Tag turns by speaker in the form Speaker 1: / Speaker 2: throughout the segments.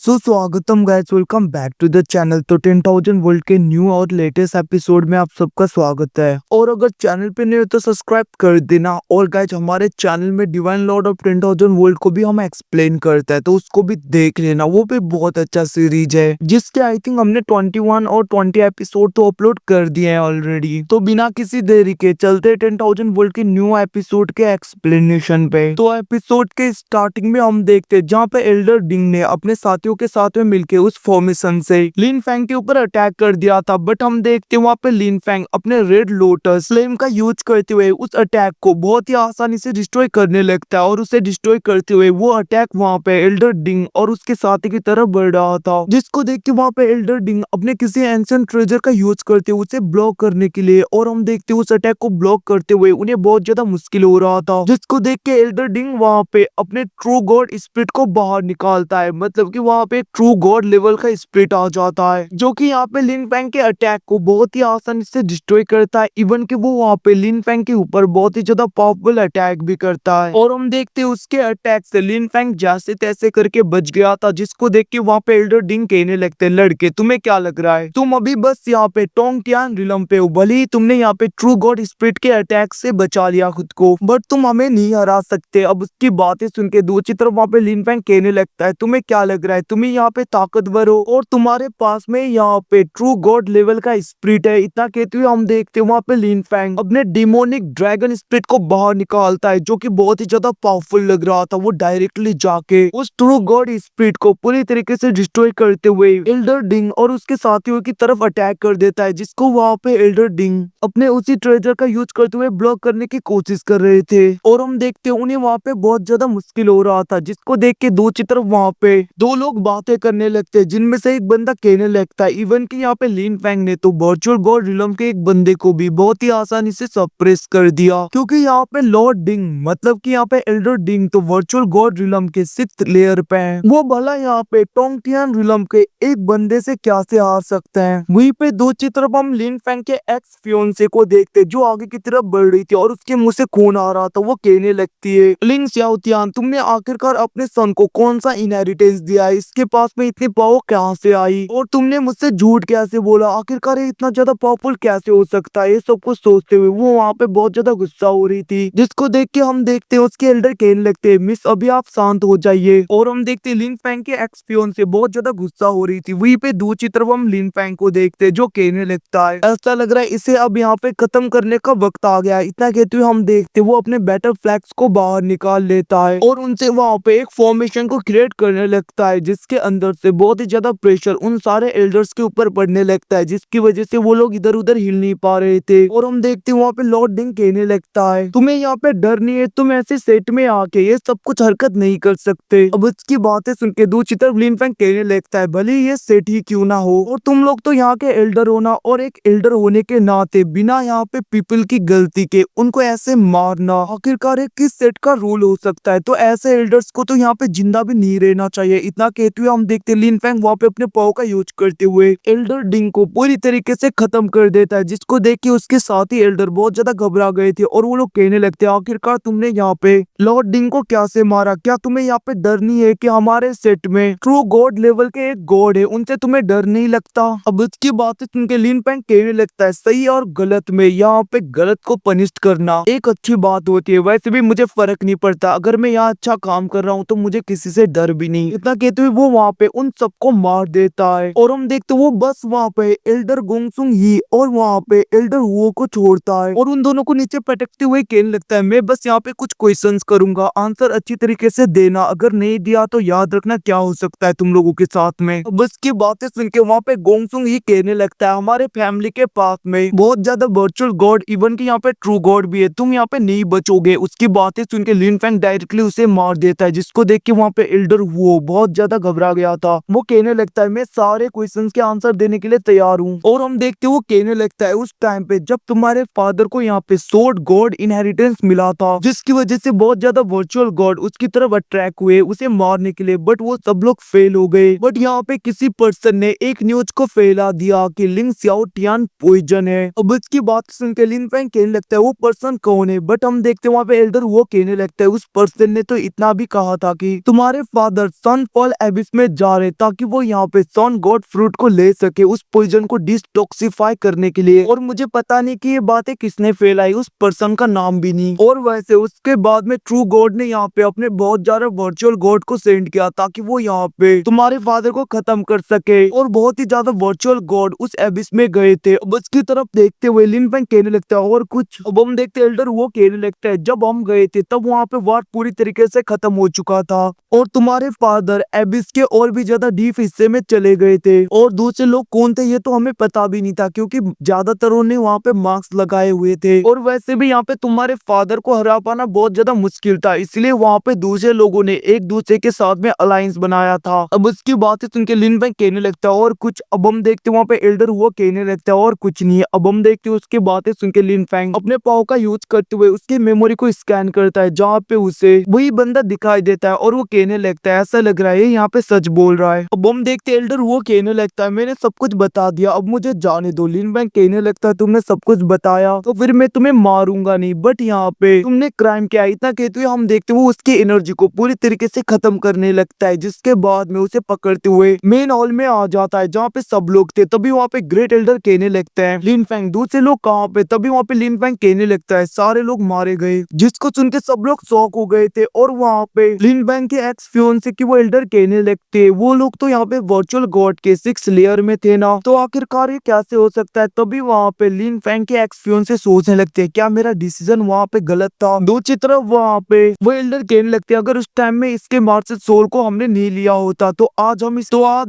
Speaker 1: स्वागतम guys, welcome back to the channel. तो 10,000 world के न्यू और लेटेस्ट एपिसोड में आप सबका स्वागत है। और अगर चैनल पे नहीं हो तो सब्सक्राइब कर देना। और गाइस, हमारे चैनल में डिवाइन लॉर्ड ऑफ 10,000 वर्ल्ड को भी हम एक्सप्लेन करते हैं, तो उसको भी देख लेना। वो भी बहुत अच्छा सीरीज है, जिसके आई थिंक हमने 21 और 20 एपिसोड तो अपलोड कर दिए हैं ऑलरेडी। तो बिना किसी देरी के चलते 10,000 वर्ल्ड के न्यू एपिसोड के एक्सप्लेनेशन पे। तो एपिसोड के स्टार्टिंग में हम देखते हैं जहाँ पे एल्डर डिंग ने अपने साथियों के साथ में मिलके उस फॉर्मेशन से लिन फैंग के ऊपर अटैक कर दिया था। बट हम देखते हैं वहाँ पे लिन फैंग अपने रेड लोटस फ्लेम का यूज करते हुए उस अटैक को बहुत ही आसानी से डिस्ट्रॉय करने लगता है। और उसे डिस्ट्रॉय करते हुए वो अटैक वहाँ पे एल्डर डिंग और उसके साथी की तरफ बढ़ रहा था, जिसको देख के वहाँ पे एल्डर डिंग अपने किसी एंशिएंट ट्रेजर का यूज करते हुए उसे ब्लॉक करने के लिए। और हम देखते हैं उस अटैक को ब्लॉक करते हुए उन्हें बहुत ज्यादा मुश्किल हो रहा था, जिसको देख के एल्डर डिंग वहाँ पे अपने ट्रू गॉड स्पिरिट को बाहर निकालता है। मतलब कि वहाँ पे ट्रू गॉड लेवल का स्पिरिट आ जाता है, जो कि यहाँ पे लिन फैंग के अटैक को बहुत ही आसानी से डिस्ट्रॉय करता है। इवन कि वो वहाँ पे लिन फैंग के ऊपर बहुत ही ज्यादा पावरफुल अटैक भी करता है। और हम देखते हैं उसके अटैक से लिन फैंग जैसे तैसे करके बच गया था, जिसको देख के वहाँ पे एल्डर डिंग कहने लगते हैं, लड़के तुम्हें क्या लग रहा है, तुम अभी बस यहाँ पे टोंग टियान रिलम पे हो। भले ही तुमने यहाँ पे ट्रू गॉड स्पिरिट के अटैक से बचा लिया खुद को, बट तुम हमें नहीं हरा सकते। अब उसकी बातें सुन के दूसरी तरफ वहाँ पे लिन फैंग कहने लगता है, तुम्हें क्या लग रहा है, तुम ही यहाँ पे ताकतवर हो और तुम्हारे पास में यहाँ पे ट्रू गॉड लेवल का स्पिरिट है। इतना कहते हुए हम देखते हैं वहाँ पे लिन फैंग अपने डिमोनिक ड्रैगन स्पिरिट को बाहर निकालता है, जो कि बहुत ही ज्यादा पावरफुल लग रहा था। वो डायरेक्टली जाके उस ट्रू गॉड स्पिरिट को पूरी तरीके से डिस्ट्रॉय करते हुए एल्डर डिंग और उसके साथियों की तरफ अटैक कर देता है, जिसको वहाँ पे एल्डर डिंग अपने उसी ट्रेजर का यूज करते हुए ब्लॉक करने की कोशिश कर रहे थे। और हम देखते हैं उन्हें वहाँ पे बहुत ज्यादा मुश्किल हो रहा था, जिसको देख के दूसरी तरफ वहाँ पे दो लोग बातें करने लगते हैं, जिनमें से एक बंदा कहने लगता है इवन कि यहाँ पे लिन फैंग ने तो वर्चुअल गॉड रिलम के एक बंदे को भी बहुत ही आसानी से सप्रेस कर दिया, क्योंकि यहाँ पे लॉर्ड डिंग मतलब कि यहाँ पे एल्डर डिंग तो वर्चुअल गॉड रिलम के 6th लेयर पे है। वो भला यहाँ पे टोंगटियान रिलम के एक बंदे से क्या से हार सकते हैं। वहीं पे दूसरी तरफ हम लिन फैंग के एक्स फियोंसे को देखते, जो आगे की तरफ बढ़ रही थी और उसके मुंह से खून आ रहा था। वो कहने लगती है, लिंग xiaotian, तुमने आखिरकार अपने सन को कौन सा इनहेरिटेंस दिया है, इसके पास में इतनी पावर कहाँ से आई, और तुमने मुझसे झूठ कैसे बोला, आखिरकार ये इतना ज्यादा पावरफुल कैसे हो सकता है। ये सब कुछ सोचते हुए वो वहाँ पे बहुत ज्यादा गुस्सा हो रही थी, जिसको देख के हम देखते हैं उसके एल्डर कहने लगते हैं, मिस अभी आप शांत हो जाइए। और हम देखते हैं लिन फैंग के एक्स फियोंसे बहुत ज्यादा गुस्सा हो रही थी। वहीं पे दूसरी तरफ हम लिन फैंग को देखते हैं, जो कहने लगता है ऐसा लग रहा है इसे अब यहाँ पे खत्म करने का वक्त आ गया है। इतना कहते हुए हम देखते हैं वो अपने बैटल फ्लैग्स को बाहर निकाल लेता है और उनसे वहाँ पे एक फॉर्मेशन को क्रिएट करने लगता है, जिसके अंदर से बहुत ही ज्यादा प्रेशर उन सारे एल्डर्स के ऊपर पड़ने लगता है, जिसकी वजह से वो लोग इधर उधर हिल नहीं पा रहे थे। और हम देखते हैं वहाँ पे लॉर्ड डिंग कहने लगता है, तुम्हें यहाँ पे डर नहीं है, तुम ऐसे सेट में आके ये सब कुछ हरकत नहीं कर सकते। अब उसकी बातें सुन के दूसरी तरफ लिन फैंग कहने लगता है, भले ही ये सेट ही क्यों ना हो, और तुम लोग तो यहाँ के एल्डर हो ना, और एक एल्डर होने के नाते बिना यहाँ पे पीपल की गलती के उनको ऐसे मारना आखिरकार एक किस सेट का रूल हो सकता है। तो ऐसे एल्डर्स को तो यहाँ पे जिंदा भी नहीं रहना चाहिए। इतना कहते हुए हम देखते हैं लिन फैंग वहाँ पे अपने पाव का यूज करते हुए एल्डर डिंग को पूरी तरीके से खत्म कर देता है, जिसको देख के उसके साथी एल्डर बहुत ज्यादा घबरा गए थे। और वो लोग कहने लगते हैं, आखिरकार तुमने यहाँ पे लॉर्ड डिंग को क्या से मारा, क्या तुम्हें यहाँ पे डर नहीं है कि हमारे सेट में ट्रू गॉड लेवल के एक गॉड है, उनसे तुम्हें डर नहीं लगता। अब उसकी बातें सुन के लिन फैंग कहने लगता है, सही और गलत में यहाँ पे गलत को पनिश करना एक अच्छी बात होती है, वैसे भी मुझे फर्क नहीं पड़ता, अगर मैं यहाँ अच्छा काम कर रहा हूँ तो मुझे किसी से डर भी नहीं। इतना कहते हुए वो वहाँ पे उन सबको मार देता है। और हम देखते वो बस वहाँ पे एल्डर गोंगसुंग ही और वहाँ पे एल्डर वो को छोड़ता है और उन दोनों को नीचे पटकते हुए कहने लगता है, मैं बस यहाँ पे कुछ क्वेश्चंस करूंगा, आंसर अच्छी तरीके से देना, अगर नहीं दिया तो याद रखना क्या हो सकता है तुम लोगों के साथ में। बस की बातें सुन के वहाँ पे गोंगसुंग ही कहने लगता है, हमारे फैमिली के पास में बहुत ज्यादा वर्चुअल गॉड इवन की यहाँ पे ट्रू गॉड भी है, तुम यहाँ पे नहीं बचोगे। उसकी बातें सुन के लिन फैंग डायरेक्टली उसे मार देता है, जिसको देख के वहाँ पे एल्डर वो बहुत ज्यादा घबरा गया था। वो कहने लगता है, मैं सारे क्वेश्चंस के आंसर देने के लिए तैयार हूँ। और हम देखते वो कहने लगता है, उस टाइम पे जब तुम्हारे फादर को यहाँ पे सोर्ड गॉड इनहेरिटेंस मिला था, जिसकी वजह से बहुत ज्यादा वर्चुअल गॉड उसकी तरफ अट्रैक्ट हुए उसे मारने के लिए, बट वो सब लोग फेल हो गए। बट यहाँ पे किसी पर्सन ने एक न्यूज को फैला दिया कि लिंग xiaotian पॉइजन है। अब इसकी बात सुन के लिन फैंग कहने लगता है, वो पर्सन कौन है, बट हम देखते हैं वहाँ पे एल्डर वो कहने लगता है, उस पर्सन ने तो इतना भी कहा था कि तुम्हारे फादर सन फॉल एबिस में जा रहे ताकि वो यहाँ पे सन गॉड फ्रूट को ले सके उस पॉइजन को डिटॉक्सिफाई करने के लिए। और मुझे पता नहीं कि ये बातें किसने फैलाई, उस पर्सन का नाम भी नहीं। और वैसे उसके बाद में ट्रू गॉड ने यहाँ पे अपने बहुत ज्यादा वर्चुअल गॉड को सेंड किया ताकि वो यहाँ पे तुम्हारे फादर को खत्म कर सके। और बहुत ही ज्यादा वर्चुअल गॉड उस एबिस में गए थे। अब उसकी तरफ देखते हुए लिन फैंग कहने लगता है और कुछ। अब हम देखते एल्डर वो कहने लगता है जब हम गए थे तब वहाँ पे वार पूरी तरीके से खत्म हो चुका था और तुम्हारे फादर एबिस के और भी ज्यादा डीप हिस्से में चले गए थे। और दूसरे लोग कौन थे ये तो हमें पता भी नहीं था क्योंकि ज्यादातर ने वहाँ पे मास्क लगाए हुए थे। और वैसे भी यहाँ पे तुम्हारे फादर को हरा पाना बहुत ज्यादा मुश्किल था, इसलिए वहाँ पे दूसरे लोगों ने एक दूसरे के साथ में अलायंस बनाया था। अब उसकी बातें सुन के लिन फैंग कहने लगता है और कुछ। अब हम देखते वहाँ पे एल्डर वो कहने लगता है और कुछ नहीं है। अब हम देखते उसकी बातें सुन के लिन फैंग अपने पाव का यूज करते हुए उसकी मेमोरी को स्कैन करता है जहाँ पे उसे वही बंदा दिखाई देता है और वो कहने लगता है ऐसा लग रहा है यहाँ पे सच बोल रहा है। अब हम देखते एल्डर वो कहने लगता है मैंने सब कुछ बता दिया, अब मुझे जाने दो। लिन फैंग कहने लगता है तुमने सब कुछ बताया तो फिर मैं तुम्हें मारूंगा नहीं, बट यहाँ पे तुमने क्राइम किया। इतना कहते हुए हम देखते वो उसकी एनर्जी को पूरी तरीके से खत्म करने लगता है, जिसके बाद में उसे पकड़ते हुए मेन हॉल में आ जाता है जहाँ पे सब लोग थे। तभी वहाँ पे ग्रेट एल्डर कहने लगता है लिन फैंग दूसरे लोग कहाँ पे। तभी वहाँ पे लिन फैंग कहने लगता है सारे लोग मारे गए, जिसको सुन के सब लोग शॉक हो गए थे। और वहाँ पे लिन फैंग के एक्स फियोंसे की वो एल्डर कहने लगते वो लोग तो यहाँ पे वर्चुअल गॉड के 6 लेयर में थे ना, तो आखिरकार ये कैसे हो सकता है। तभी वहाँ पे लिन फैंग के एक्स फियोंसे सोचने लगते हैं क्या मेरा डिसीजन वहाँ पे गलत था। दूसरी तरफ वहाँ पे वो एल्डर कहने लगते हैं अगर उस टाइम में इसके मार्शल सोल को हमने नहीं लिया होता तो आज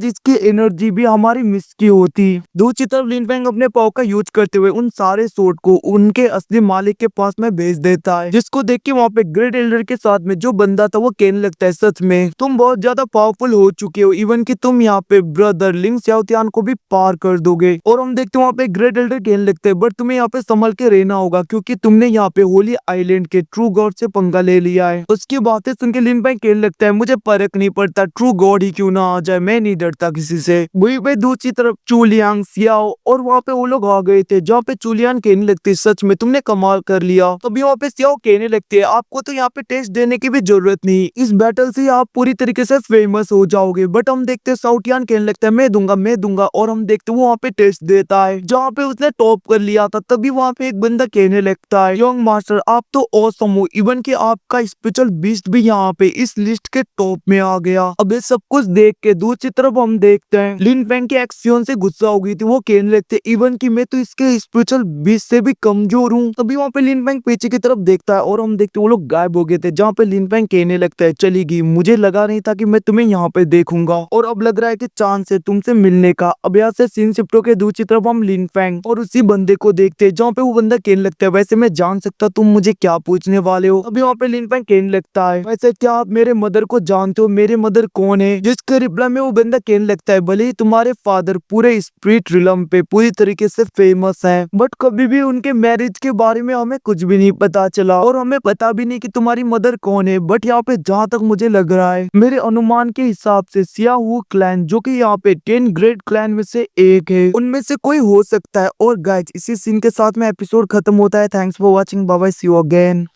Speaker 1: इसकी एनर्जी भी हमारी मिस की होती। दूसरी तरफ लिन फैंग अपने पाव का यूज करते हुए उन सारे सोर्ड को उनके असली मालिक के पास में भेज देता है, जिसको देख के वहाँ पे ग्रेट एल्डर के साथ में जो बंदा था वो कहने लगता है सच में तुम बहुत ज्यादा पावरफुल हो चुके हो, इवन कि तुम यहाँ पे ब्रदर लिंग शाओतियान को भी पार कर दोगे। और हम देखते वहाँ पे ग्रेट एल्डर कहने लगते हैं बट तुम्हें यहाँ पे संभल के रहना होगा क्योंकि तुमने यहाँ पे होली आइलैंड के ट्रू गॉड से पंगा ले लिया है। उसकी बातें सुन के लिन फैंग कहने लगता है मुझे फर्क नहीं पड़ता ट्रू गॉड ही क्यों ना आ जाए, मैं नहीं डरता किसी से। वही पे दूसरी तरफ चुलियांग सियाओ और वहाँ पे वो लोग आ गए थे जहाँ पे चुलियान कहने लगते सच में तुमने कमाल कर लिया। तभी वहाँ पे सियाओ कहने लगते हैं आपको तो यहाँ पे टेस्ट देने की भी जरूरत नहीं, इस बैटल से आप पूरी तरीके से फेमस हो जाओगे। बट हम देखते साउटियान कहने लगता है मैं दूंगा। और हम देखते वो वहाँ पे टेस्ट देता है जहाँ पे उसने टॉप कर लिया था। तभी वहाँ पे एक बंदा कहने लगता है यंग मास्टर आप तो ऑसम हो, इवन कि आपका स्पेशल बीस्ट भी यहाँ पे इस लिस्ट के टॉप में आ गया। अब ये सब कुछ देख के दूसरी तरफ हम देखते हैं लिन फैंग के एक्शन से गुस्सा हो गई थी, वो कहने लगते इवन कि मैं तो इसके स्पिरिचुअल बीस्ट से भी कमजोर हूँ। तभी वहाँ पे लिन फैंग पीछे की तरफ देखता है और हम देखते वो लोग गायब हो गए थे, जहाँ पे लिन फैंग कहने लगता है चलेगी मुझे लगा नहीं था कि मैं तुम्हें यहाँ पे देखूंगा और अब लग रहा है कि चांस है तुमसे मिलने का। अब यहाँ से सीन शिफ्ट होके दूसरी तरफ हम लिन फैंग और उसी बंदे को देखते हैं जहाँ पे वो बंदा कहने लगता है वैसे मैं जान सकता तुम मुझे क्या पूछने वाले हो। अभी वहाँ पे लिन फैंग कहने लगता है वैसे क्या आप मेरे मदर को जानते हो, मेरे मदर कौन है। जिसके रिप्लाई में वो बंदा कहने लगता है भले ही तुम्हारे फादर पूरे स्पिरिट रिलम पे पूरी तरीके से फेमस है बट कभी भी उनके मैरिज के बारे में हमें कुछ भी नहीं पता चला और हमें पता भी नहीं कि तुम्हारी मदर कौन है। बट यहाँ पे जहाँ तक मुझे लग रहा है मेरे अनुमान के हिसाब से सियाहू क्लैन जो कि यहाँ पे 10 ग्रेट क्लैन में से एक है, उनमें से कोई हो सकता है। और गाइस इसी सीन के साथ में एपिसोड खत्म होता है। Thanks for watching, bye bye, see you again.